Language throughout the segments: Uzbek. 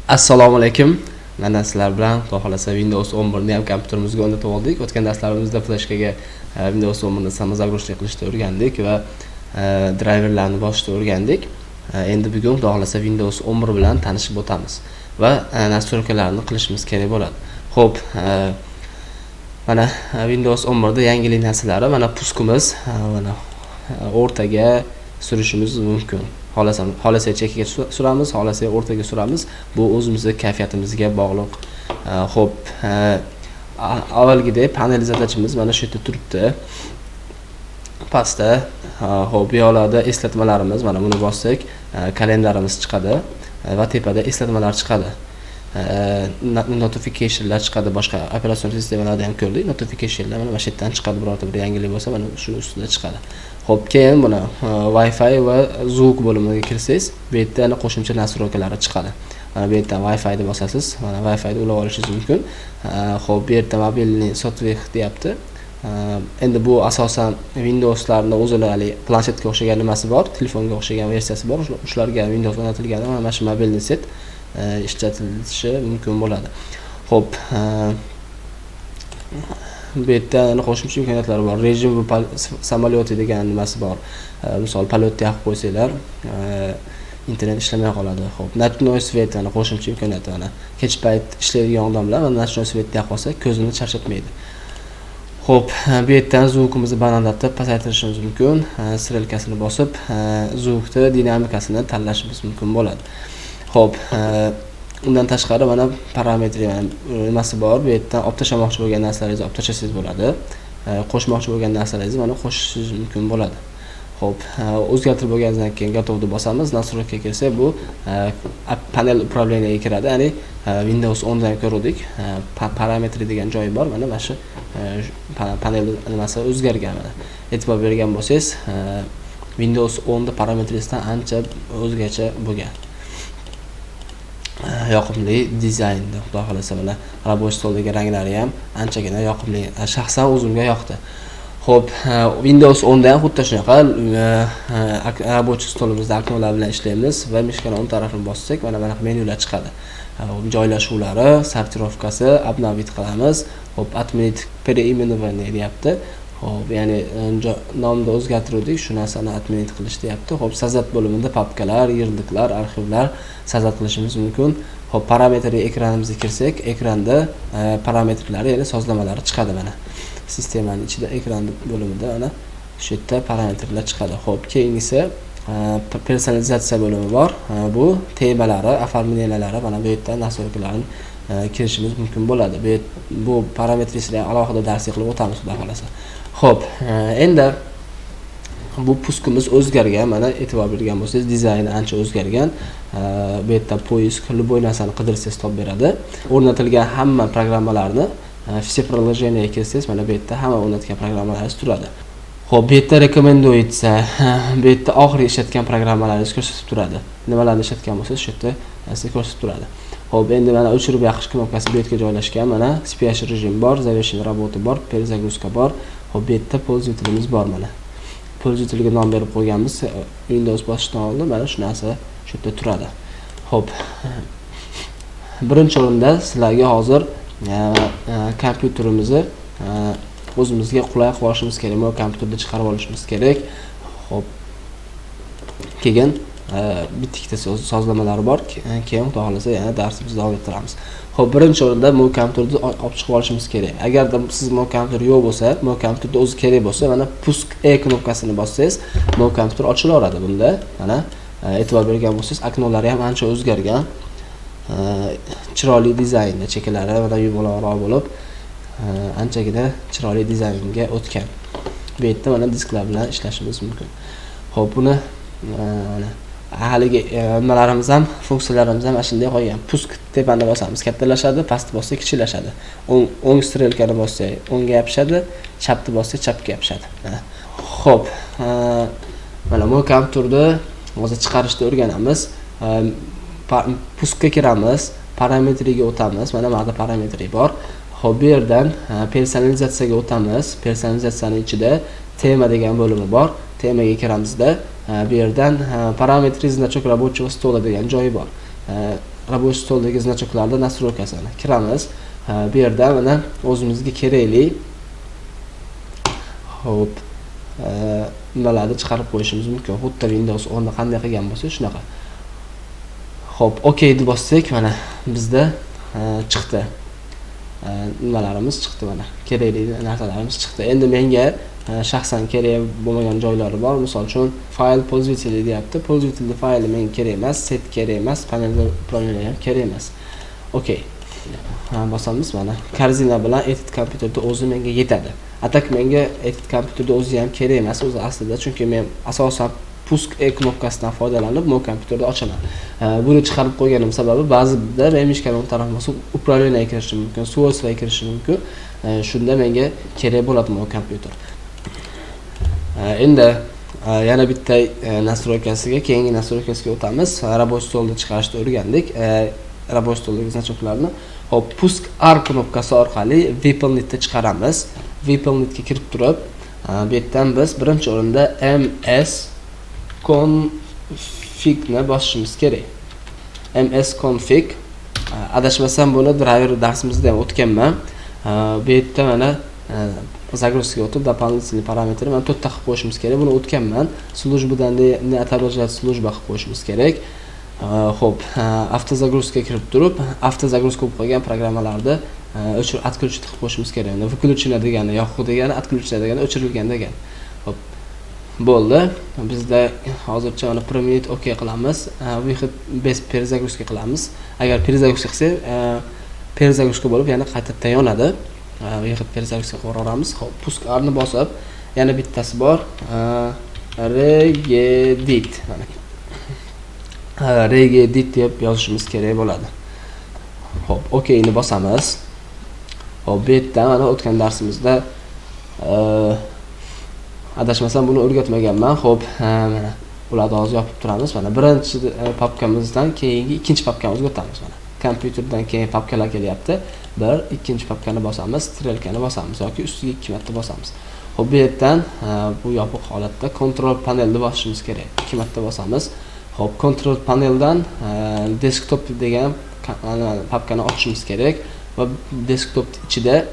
Assalomu alaykum. Mana sizlar bilan Xudo xolasa Windows 11 ni ham kompyuterimizga o'rnatib oldik. O'tgan darslarimizda flashkaga Windows 11 ni samazagrushlik qilishni o'rgandik va driverlarni bosishni o'rgandik. Endi bugun Xudo xolasa Windows 11 bilan tanishib o'tamiz va nastroykalarni qilishimiz kerak bo'ladi. Xo'p, mana Windows 11 da yangilik narsalari, mana puskimiz, mana o'rtaga surishimiz mumkin. Xohlasak chekkaga suramiz, xohlasak o'rtaga suramiz. Bu o'zimizning kayfiyatimizga bog'liq. Xo'p, avvalgidek panel zadatchimiz mana shu yerda turibdi. Pastda, xo'p, bu yoqlarda eslatmalarimiz, mana buni bossak, kalendarimiz chiqadi va tepada eslatmalar chiqadi. Notificationlar chiqadi, boshqa operatsion sistemalarda ham ko'rdik. Notificationlar mana shu yerdan chiqadi, birorta bir yangilik bo'lsa, mana shu ustida chiqadi. Xo'p, keyin buni Wi-Fi va zvuk bo'limiga kirsangiz, bu yerda yana qo'shimcha nastroykalari chiqadi. Mana bu yerdan Wi-Fi ni bosasiz, mana Wi-Fi ni ulab olishingiz mumkin. Xo'p, bu yerda mobilni sotveh deyapti. Endi bu asosan Windowslarning o'zlari planshetga o'xshagan nimasi bor, telefonga o'xshagan versiyasi bor. Shularga Windows o'rnatilgani mana shu mobilni set ishlatilishi mumkin bo'ladi. Xo'p, bu yerda qo'shimcha imkoniyatlar bor. Rejim va samolyoti degan nimasi bor. Misol polotni yoqib qo'ysanglar, internet ishlamay qoladi. Xo'p, nocной свет qo'shimcha imkoniyati mana. Kech payt ishlaydigan odamlar mana nocной svetni yoqib olsa, ko'zini charchatmaydi. Xo'p, bu yerdan zvukimizni balandlatib pasaytirishimiz mumkin. Strelkasini bosib, zvukni dinamikasini tanlashimiz mumkin bo'ladi. Xo'p, undan tashqari mana parametri nimasi bor. Bu yerdan olib tashlamoqchi bo'lgan narsalaringizni olib tashlasangiz bo'ladi. Qo'shmoqchi bo'lgan narsalaringizni mana qo'shishingiz mumkin bo'ladi. Xo'p, o'zgartirib bo'lgandan keyin готов deb bosamiz. Nastroykaga kelsak, bu panel upravleniyaga kiradi. Ya'ni Windows 10 dan ko'rdik. Parametri degan joyi bor. Mana shu panel nimasi o'zgargan. E'tibor bergan bo'lsangiz, Windows 10 da parametrisidan ancha o'zgacha bo'lgan. Yoqimli dizaynda, xudo xolasa mana rабочий stoldagi ranglari ham anchagina yoqimli. Shaxsan o'zimga yoqdi. Xo'p, Windows 10 da ham xuddi shunaqa rабочий stolimizda oknolar bilan ishlaymiz va mishkani o'ng tarafini bossak, mana menyular chiqadi. Joylashuvlari, sortirovkasi, обновить qilamiz. Xo'p, отменить переименование deyapti. Xo'p, ya'ni nomni o'zgartirdik, shu narsani отменить qilish deyapti. Xo'p, sazat bo'limida papkalar, yirdiqlar, arxivlar sazat qilishimiz mumkin. Xo'p, parametri ekranimizga kirsak, ekranda parametrlari, ya'ni sozlamalari chiqadi mana. Sistemaning ichida ekran bo'limida mana shu yerda parametrlar chiqadi. Xo'p, keyingisi personalizatsiya bo'limi bor. Bu temalari, оформлениялari mana bu yerda nastroykalarni kirishimiz mumkin bo'ladi. Bu parametrisini alohida dars qilib o'tamiz, xudo xolasa. Xo'p, endi bu puskimiz o'zgargan. Mana e'tibor bergan bo'lsangiz, dizayni ancha o'zgargan. Bu yerda poisk, любой narsani qidirsangiz topib beradi. O'rnatilgan hamma programmalarni все приложения kelsangiz, mana bu yerda hamma o'rnatgan programmalaringiz turadi. Xo'p, bu yerda rekomendoyitsa, bu yerda oxirgi ishlatgan programmalaringiz ko'rsatib turadi. Nimalarni ishlatgan bo'lsangiz, shu yerda sizga ko'rsatib turadi. Xo'p, endi mana o'chirib yoqish knopkasi bu yerga joylashgan. Mana спящий rejim bor, завершение работы bor, перезагрузка bor. Xo'p, bu yerda pользователimiz bor mana. Pользовательga nom berib qo'yganmiz. Windows bosishdan oldin mana shu narsa shu yerda turadi. Xo'p. Birinchi o'rinda sizlarga hozir kompyuterimizni o'zimizga qulay qilib olishimiz kerak. Bu kompyuterda chiqarib olishimiz kerak. Xo'p. Keyin bitta sozlamalari bor. Keyin xudo xolasa yana darsimizni davom ettiramiz. Xo'p, birinchi o'rinda bu kompyuterni olib chiqib olishimiz kerak. Agarda siz bu kompyuter yo'q bo'lsa, bu kompyuterda o'zi kerak bo'lsa, mana pusk knopkasini bossangiz, bu kompyuter ochilaveradi bunda. Mana e'tibor bergan bo'lsangiz, oknolari ham ancha o'zgargan. Chiroyli dizaynda chekalari va yuvolaqroq bo'lib, anchagina chiroyli dizaynga o'tgan. Bu yerda mana disklar bilan ishlashimiz mumkin. Xo'p, buni mana haligi nimalarimiz ham, funksiyalarimiz ham shunday qolgan. Pusk tepani bosamiz, kattalashadi, pastni bossak kichikilashadi. O'ng strelkani bossak o'ngga yopishadi, chapni bossak chapga yopishadi. Xo'p, mana bu kompyuterni hozir chiqarishni o'rganamiz. Puskga kiramiz, parametriga o'tamiz. Mana bu yerda parametri bor. Xo'p, bu yerdan personalizatsiyaga o'tamiz. Personalizatsiyaning ichida tema degan bo'limi bor. Temaga kiramizda bu yerdan parametri значок рабочего стола degan joyi bor. rабочий stoldagi значокlarda nastroykasini kiramiz. Bu yerda mana o'zimizga kerakli hop nimalarni chiqarib qo'yishimiz mumkin. Xuddi Windows 10 da qanday qilgan bo'lsa shunaqa. Hop, OK deb bossak, mana bizda chiqdi. Nimalarimiz chiqdi mana. Kerakli narsalarimiz chiqdi. Endi menga shaxsan kerak bo'lmagan joylari bor. Misol uchun fayl pользователь deyapti. Pользователь fayli menga kerak emas, set kerak emas, panelda upravlение ham kerak emas. OK. Bosamiz mana. Korзина bilan edit kompyuterda o'zi menga yetadi. Atak menga edit kompyuterda o'zi ham kerak emas o'zi aslida, chunki men asosan pusk knopkasidan foydalanib mo kompyuterda ochaman. Buni chiqarib qo'yganim sababi ba'zida men mishkaning tarafini bosib upravlение kirishim mumkin, svойства kirishim mumkin. Shunda menga kerak bo'ladi mo kompyuter. Endi yana bitta nastroykasiga, keyingi nastroykasiga o'tamiz. Rабочий stolni chiqarishni o'rgandik. Rабочий stoldagi значокlarni hop pusk R knopkasi orqali VPLNet'ni chiqaramiz. VPLNet'ga kirib turib, bu yerdan biz birinchi o'rinda ms config ni bosishimiz kerak. ms config adashmasam buni driver darsimizda ham o'tganman. Bu yerda mana загрузкаga o'tib дополнительный parametr mana 4 ta qilib qo'yishimiz kerak. Buni o'tganman. Службадан ne отображать служба qilib qo'yishimiz kerak. Hop, avtozagruzkaga kirib turib, avtozagruzka bo'lib qolgan programmalarni отключить qilib qo'yishimiz kerak. Выключено degani, yo'q degani, отключено degani, o'chirilgan degani. Hop. Bo'ldi. Bizda hozircha mana permanent OK qilamiz. Выход без перезагрузки qilamiz. Agar перезагрузка qilsak, перезагрузка bo'lib yana qaytadan yonadi. Выход перезагрузка qilib Hop, pusk R ni bosib, yana bittasi bor. regedit. Regedit deb yozishimiz kerak bo'ladi. Hop, OK ni bosamiz. Hop, bu yerda mana o'tgan darsimizda adashmasam buni o'rgatmaganman. Hop, mana ularni hozir yopib turamiz. Mana birinchi papkamizdan keyingi ikkinchi papkamizga o'tamiz mana. Kompyuterdan keyin papkalar kelyapti. Bir, ikkinchi papkani bosamiz, strelkani bosamiz yoki ustiga 2 marta bosamiz. Hop, bu yerdan bu yopiq holatda control panelni bosishimiz kerak. 2 marta bosamiz. Hop, control paneldan desktop degan papkani ochishimiz kerak va desktop ichida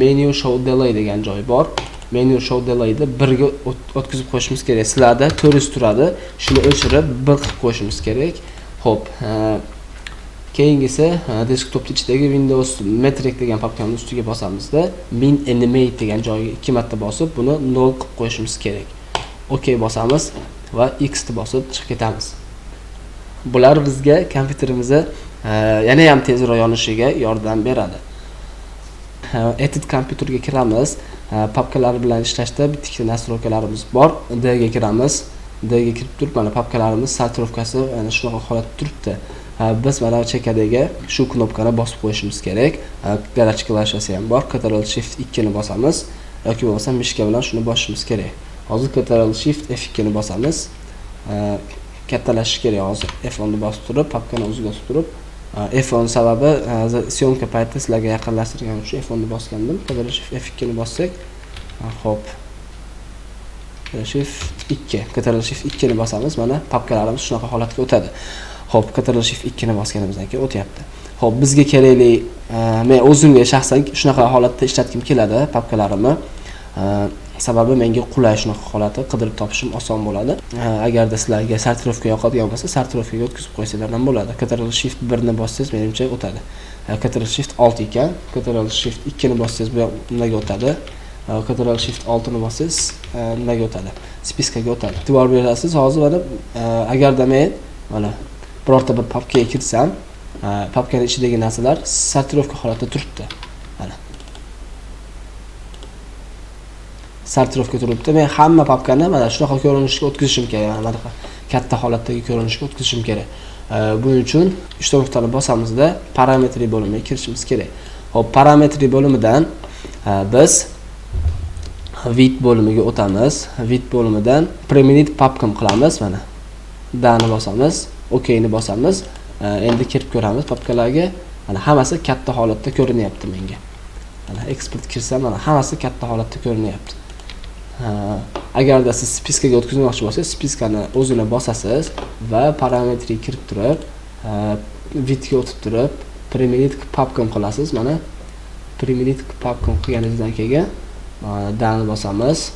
menu show delay degan joy bor. Menu show delayni 1 ga o'tkazib qo'yishimiz kerak. Sizlarda 400 turadi. Shuni o'chirib 1 qilib qo'yishimiz kerak. Hop, keyingisi desktop ichidagi Windows Metric degan papkani ustiga bosamizda min animate degan joyga 2 marta bosib buni 0 qilib qo'yishimiz kerak. OK bosamiz va X ni bosib chiqib ketamiz. Bular bizga kompyuterimizni yana ham tezroq yonishiga yordam beradi. Edit kompyuterga kiramiz. Papkalar bilan ishlashda bitta nastroykalarimiz bor. D ga kiramiz. D ga kirib turib, mana papkalarimiz sortirovkasi ana shunaqa holatda turibdi. Biz mana chekadagi shu knopkani bosib qo'yishimiz kerak. Garaj klashasi ham bor. Ctrl Shift 2 ni bosamiz yoki bo'lmasa mishka bilan shuni bosishimiz kerak. Hozir Ctrl Shift F2 ni bosamiz. Kattalashish kerak hozir. F10 ni bosib turib, papkani o'ziga bosib turib, F10 sababi syomka paytida sizlarga yaqinlashtirganim uchun F10 ni bosgandim. Ctrl Shift F2 ni bossak, hop. Shift 2, Ctrl Shift 2 ni bosamiz, mana papkalarimiz shunaqa holatga o'tadi. Hop, Ctrl Shift 2 ni bosganimizdan keyin o'tyapti. Hop, bizga kerakli men o'zimga shaxsan shunaqa holatda ishlatgim keladi papkalarimni. Sababi menga qulay shunaqa holatda qidirib topishim oson bo'ladi. Agarda sizlarga sortirovka yoqadigan bo'lsa, sortirovkaga o'tkazib qo'ysanglar ham bo'ladi. Ctrl Shift 1 ni bossangiz menimcha o'tadi. Ctrl Shift 6 ekan, Ctrl Shift 2 ni bossangiz bu nimaga o'tadi? Ctrl Shift 6 ni bossangiz nimaga o'tadi? Spiskaga o'tadi. E'tibor berasiz, hozir mana agarda men mana birorta bir papkaga kirsam, papkaning ichidagi narsalar sortirovka holatda turibdi. Mana sortirovka turibdi. Men hamma papkani mana shunaqa ko'rinishga o'tkazishim kerak. Mana katta holatdagi ko'rinishga o'tkazishim kerak. Buning uchun 3 nuqtani bosamizda parametri bo'limiga kirishimiz kerak. Hop, parametri bo'limidan biz vid bo'limiga o'tamiz. Vid bo'limidan permanent papkam qilamiz mana. Dani bosamiz, OK ni bosamiz. Endi kirib ko'ramiz papkalarga. Mana hammasi katta holatda ko'rinyapti menga. Mana export kirsam, mana hammasi katta holatda ko'rinyapti. Agarda siz spiskaga o'tkazmoqchi bo'lsangiz, spiskani o'zini bosasiz va parametriga kirib turib, vidga o'tib turib, preminit papcom qilasiz. Mana preminit papcom qilganingizdan keyin dani bosamiz.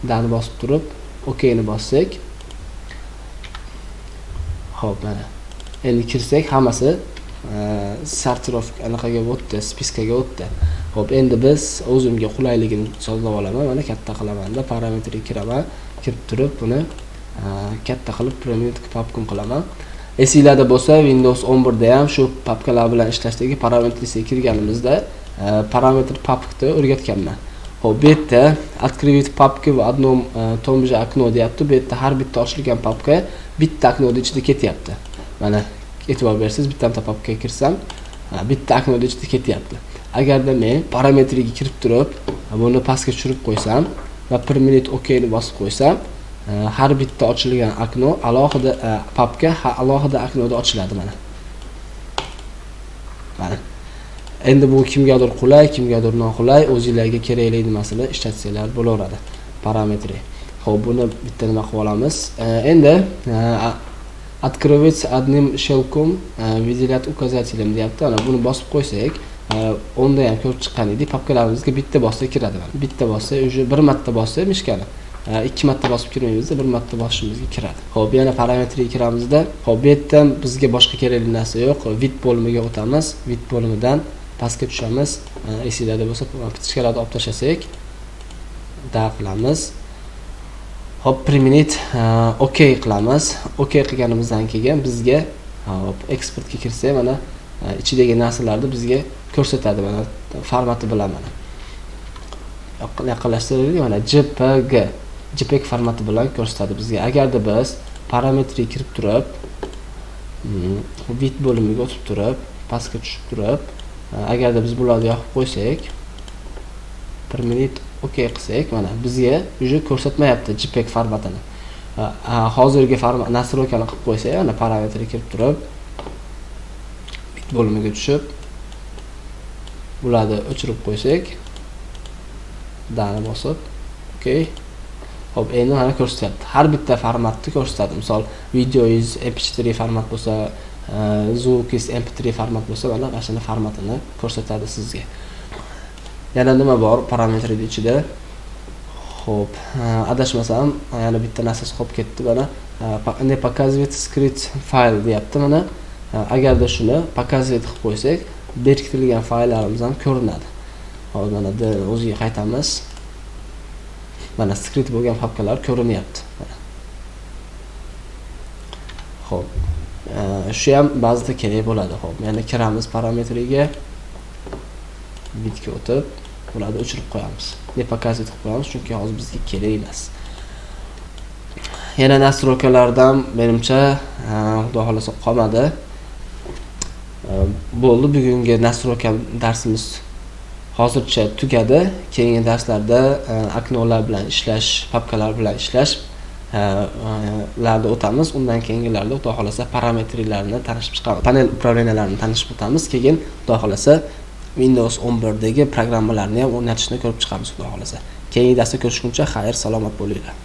Dani bosib turib, OK ni bossak. Xo'p, mana. Endi kirsak, hammasi sortirovka anaqaga o'tdi, spiskaga o'tdi. Xo'p, endi biz o'zimga qulayligini sozlab olaman. Mana katta qilaman-da, parametrga kiraman. Kirib turib, buni katta qilib preminit papcom qilaman. Esingizda bo'lsa, Windows 11 da ham shu papkalar bilan ishlashdagi parametrga kirganimizda parametr papkni o'rgatganman. Xo'p, bu yerda открыть papka va одном том же окно deyapti. Bu yerda har bitta ochilgan papka bitta oknoda ichida ketyapti. Mana e'tibor bersangiz, bitta papkaga kirsam, bitta oknoda ichida ketyapti. Agarda men parametrga kirib turib, buni pastga tushirib qo'ysam va bir minut OK ni bosib qo'ysam, har bitta ochilgan okno alohida papka alohida oknoda ochiladi mana. Mana. Endi bu kimgadir qulay, kimgadir noqulay, o'zingizlarga kerakli nimasini ishlatsanglar bo'laveradi. Parametri. Xo'p, buni bitta nima qilib olamiz. Endi открывать одним щелком выделять указателем deyapti. Ana buni bosib qo'ysak, onda ham ko'rib chiqqan edik, papkalarimizga bitta bossa kiradi. Bitta bossa, уже bir marta bossa mishkani. 2 marta bosib kirmaymizda, bir marta bosishimizga kiradi. Xo'p, yana parametrga kiramizda. Xo'p, bu yerdan bizga boshqa kerakli narsa yo'q. Vid bo'limiga o'tamiz. Vid bo'limidan pastga tushamiz. Esingizda bo'lsa, pichkalarni olib tashlasak, da qilamiz. Hop, preminit OK qilamiz. OK qilganimizdan keyin bizga hop exportga kirsak, mana ichidagi narsalarni bizga ko'rsatadi, mana formati bilan mana. Yaqinlashtirdik, mana JPG formati bilan ko'rsatadi bizga. Agarda biz parametrga kirib turib, vid bo'limiga o'tib turib, pastga tushib turib, agarda biz bularni yoqib qo'ysak, preminit OK qilsak, mana bizga уже ko'rsatmayapti JPG formatini. Hozirgi format nastroykani qilib qo'ysak, mana parametrga kirib turib, bit bo'limiga tushib, bularni o'chirib qo'ysak, dani bosib, OK. Hop, endi mana ko'rsatyapti. Har bitta formatni ko'rsatadi. Misol, videoingiz MP3 format bo'lsa, zvukingiz MP3 format bo'lsa, mana shuni formatini ko'rsatadi sizga. Yana nima bor parametrning ichida? Xo'p, adashmasam, yana bitta narsasi qolib ketdi. Mana ne показывает скрыть fayl deyapti. Mana agarda shuni показывать qilib qo'ysak, berkitilgan fayllarimiz ham ko'rinadi. Hozir mana o'ziga qaytamiz. Mana skrit bo'lgan papkalar ko'rinyapti. Xo'p, shu ham ba'zida kerak bo'ladi. Xo'p, yana kiramiz parametriga, vidga o'tib, ularni o'chirib qo'yamiz. Ne показывать qilib qo'yamiz, chunki hozir bizga kerak emas. Yana nastroykalardan menimcha xudo xolasa qolmadi. Bo'ldi, bugungi nastroyka darsimiz hozircha tugadi. Keyingi darslarda oknolar bilan ishlash, papkalar bilan ishlash larda o'tamiz. Undan keyingilarda xudo xolasa parametrlarni tanishib chiqamiz. Panel upravleniyalarni tanishib o'tamiz. Keyin xudo xolasa Windows 11 dagi programmalarni ham o'rnatishni ko'rib chiqamiz xudo xolasa. Keyingi darsda ko'rishguncha xayr, salomat bo'linglar.